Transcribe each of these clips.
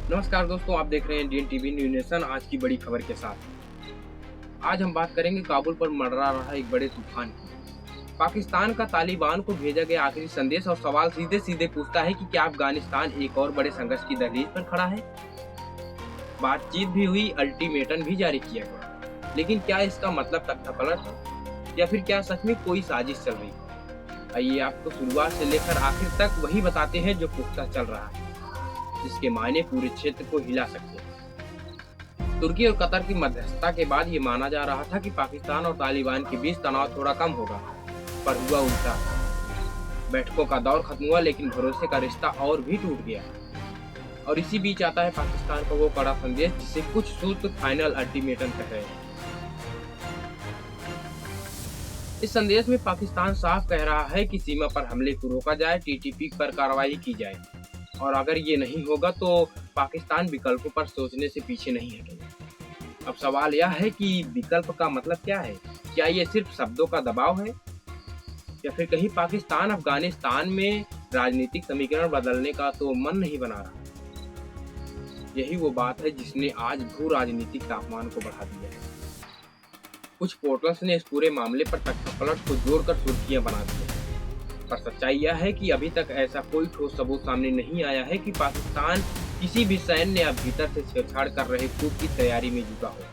नमस्कार दोस्तों, आप देख रहे हैं इंडियन टीवी न्यूज़ नेशन। आज की बड़ी खबर के साथ आज हम बात करेंगे काबुल पर मंडरा रहा एक बड़े तूफान की। पाकिस्तान का तालिबान को भेजा गया आखिरी संदेश और सवाल सीधे सीधे पूछता है कि क्या अफगानिस्तान एक और बड़े संघर्ष की दहलीज पर खड़ा है। बातचीत भी हुई, अल्टीमेटम भी जारी किया गया, लेकिन क्या इसका मतलब तख्तापलट है या फिर क्या सच में कोई साजिश चल रही है? आइए आपको शुरुआत से लेकर आखिर तक वही बताते हैं जो पुख्ता चल रहा है, जिसके मायने पूरे क्षेत्र को हिला सकते हैं। तुर्की और कतर की मध्यस्थता के बाद ये माना जा रहा था कि पाकिस्तान और तालिबान के बीच तनाव थोड़ा कम होगा, पर हुआ उल्टा। बैठकों का दौर खत्म हुआ, लेकिन भरोसे का रिश्ता और भी टूट गया। और इसी बीच आता है पाकिस्तान का वो कड़ा संदेश जिसे कुछ सूत्र फाइनल अल्टीमेटम कह रहे हैं। इस संदेश में पाकिस्तान साफ कह रहा है कि सीमा पर हमले को रोका जाए, टीटीपी पर कार्रवाई की जाए, और अगर ये नहीं होगा तो पाकिस्तान विकल्पों पर सोचने से पीछे नहीं हटेगा। अब सवाल यह है कि विकल्प का मतलब क्या है? क्या ये सिर्फ शब्दों का दबाव है या फिर कहीं पाकिस्तान अफगानिस्तान में राजनीतिक समीकरण बदलने का तो मन नहीं बना रहा? यही वो बात है जिसने आज भू राजनीतिक तापमान को बढ़ा दिया है। कुछ पोर्टल्स ने इस पूरे मामले पर तख्तापलट को जोड़कर सुर्खियां बना दी है, पर सच्चाई यह है कि अभी तक ऐसा कोई ठोस सबूत सामने नहीं आया है कि पाकिस्तान किसी भी सैन्य या भीतर से छेड़छाड़ कर रहे कूप की तैयारी में जुटा हो।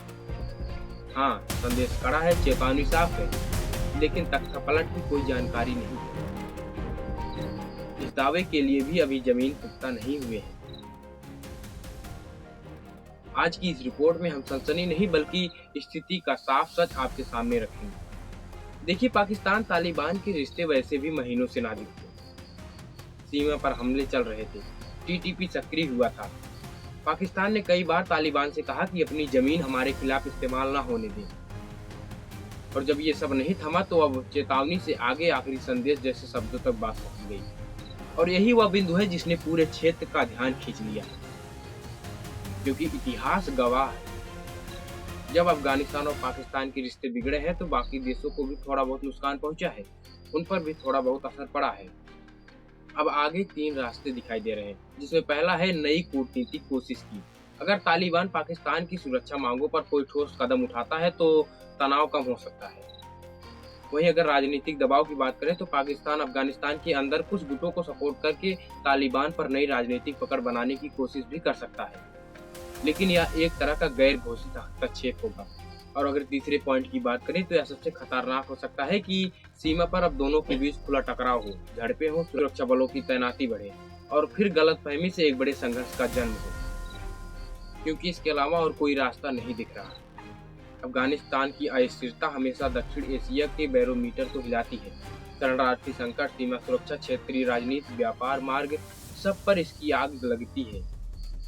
हाँ, संदेश कड़ा है, चेतावनी साफ है, लेकिन तख्तापलट की कोई जानकारी नहीं है। इस दावे के लिए भी अभी जमीन पुख्ता नहीं हुए हैं। आज की इस रिपोर्ट में हम सनसनी नहीं बल्कि स्थिति का साफ सच आपके सामने रखेंगे। देखिए, पाकिस्तान तालिबान के रिश्ते वैसे भी महीनों से नाजुक थे। सीमा पर हमले चल रहे थे, टीटीपी सक्रिय हुआ था। पाकिस्तान ने कई बार तालिबान से कहा कि अपनी जमीन हमारे खिलाफ इस्तेमाल ना होने दें, और जब ये सब नहीं थमा तो अब चेतावनी से आगे आखिरी संदेश जैसे शब्दों तक बात पहुंच गई। और यही वह बिंदु है जिसने पूरे क्षेत्र का ध्यान खींच लिया, क्योंकि इतिहास गवाह है, जब अफगानिस्तान और पाकिस्तान के रिश्ते बिगड़े हैं तो बाकी देशों को भी थोड़ा बहुत नुकसान पहुंचा है, उन पर भी थोड़ा बहुत असर पड़ा है। अब आगे तीन रास्ते दिखाई दे रहे हैं, जिसमें पहला है नई कूटनीतिक कोशिश की। अगर तालिबान पाकिस्तान की सुरक्षा मांगों पर कोई ठोस कदम उठाता है तो तनाव कम हो सकता है। वहीं अगर राजनीतिक दबाव की बात करें तो पाकिस्तान अफगानिस्तान के अंदर कुछ गुटों को सपोर्ट करके तालिबान पर नई राजनीतिक पकड़ बनाने की कोशिश भी कर सकता है, लेकिन यह एक तरह का गैर घोषित हस्तक्षेप होगा। और अगर तीसरे पॉइंट की बात करें तो यह सबसे खतरनाक हो सकता है कि सीमा पर अब दोनों के बीच खुला टकराव हो, झड़पें हो, सुरक्षा बलों की तैनाती बढ़े और फिर गलतफहमी से एक बड़े संघर्ष का जन्म हो, क्योंकि इसके अलावा और कोई रास्ता नहीं दिख रहा। अफगानिस्तान की अस्थिरता हमेशा दक्षिण एशिया के बैरोमीटर को हिलाती है। शरणार्थी संकट, सीमा सुरक्षा, क्षेत्रीय राजनीति, व्यापार मार्ग, सब पर इसकी आग लगती है।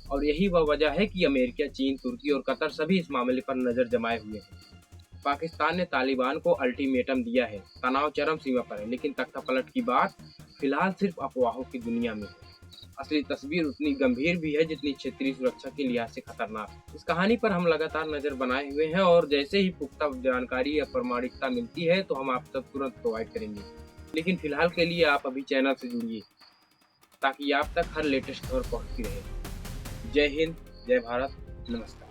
और यही वह वजह है कि अमेरिका, चीन, तुर्की और कतर सभी इस मामले पर नजर जमाए हुए हैं। पाकिस्तान ने तालिबान को अल्टीमेटम दिया है, तनाव चरम सीमा पर है, लेकिन तख्तापलट की बात फिलहाल सिर्फ अफवाहों की दुनिया में है। असली तस्वीर उतनी गंभीर भी है जितनी क्षेत्रीय सुरक्षा के लिहाज से खतरनाक। इस कहानी पर हम लगातार नजर बनाए हुए हैं और जैसे ही पुख्ता जानकारी या प्रमाणिकता मिलती है तो हम आप तक तुरंत प्रोवाइड करेंगे। लेकिन फिलहाल के लिए आप अभी चैनल से जुड़िए ताकि आप तक हर लेटेस्ट खबर पहुंचती रहे। जय हिंद, जय भारत, नमस्कार।